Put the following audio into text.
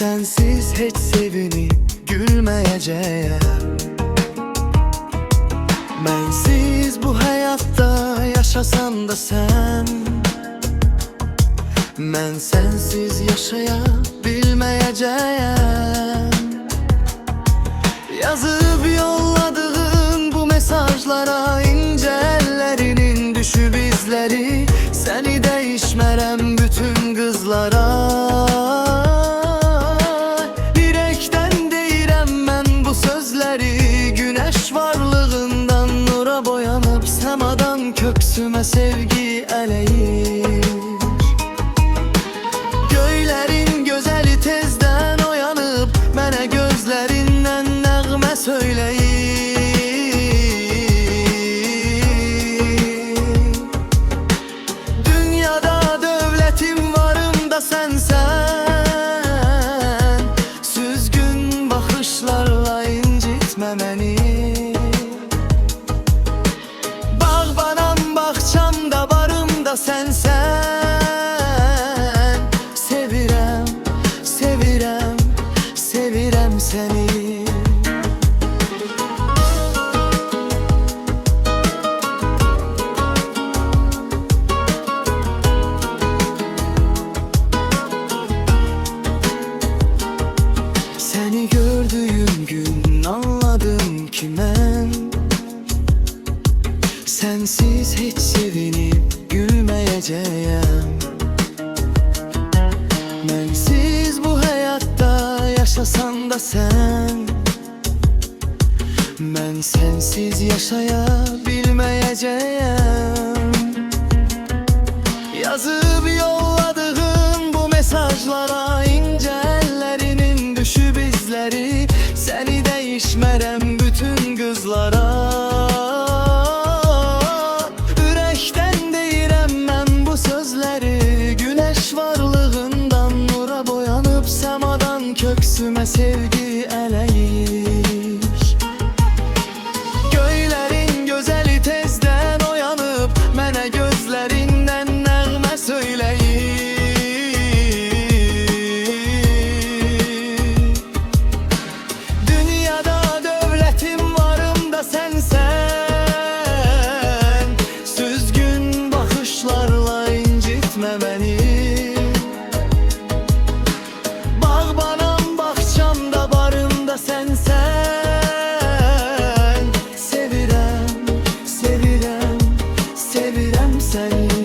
sensiz heç sevinip gülməyəcəyəm. Mənsiz bu həyatda yaşasan da sən, mən sensiz yaşaya bilməyəcəyəm. Yazıb yolladığın bu mesajlara incə əllərinin düşüb izləri, səni dəyişmərəm bütün qızlara. Dirəkdən deyirəm mən bu sözləri, günəş varlığından nura boyanıb səmadan köksümə sevgi ələyir. Göylərin gözəli tezdən oyanıb mənə gözlərindən nəğmə söyləyir. Dünyada dövlətim varım da sənsən, süzgün baxışlarla incitmə məni. Bağbanam bağçamda varım da sənsən, sevirəm, sevirəm, sevirəm səni. Səni gördüyüm gün anladım ki mən sensiz heç sevinip gülməyəcəyəm. Mənsiz bu həyatda yaşasan da sən, mən sensiz yaşaya bilməyəcəyəm. Yazıb yolladığın bu mesajlara incə əllərinin düşüb izləri, səni dəyişmərəm bütün qızlara. Ürəkdən deyirəm mən bu sözləri, günəş varlığından nura boyanıb səmadan köksümə sevgi ələyir. Göylərin gözəli tezdən oyanıb mənə gözlərindən nəğmə söyləyir. Dünyada dövlətim varım da sənsən, süzgün baxışlarla incitmə məni. Bağbanam bağçamda varım da sənsən, sevirəm, sevirəm, sevirəm səni.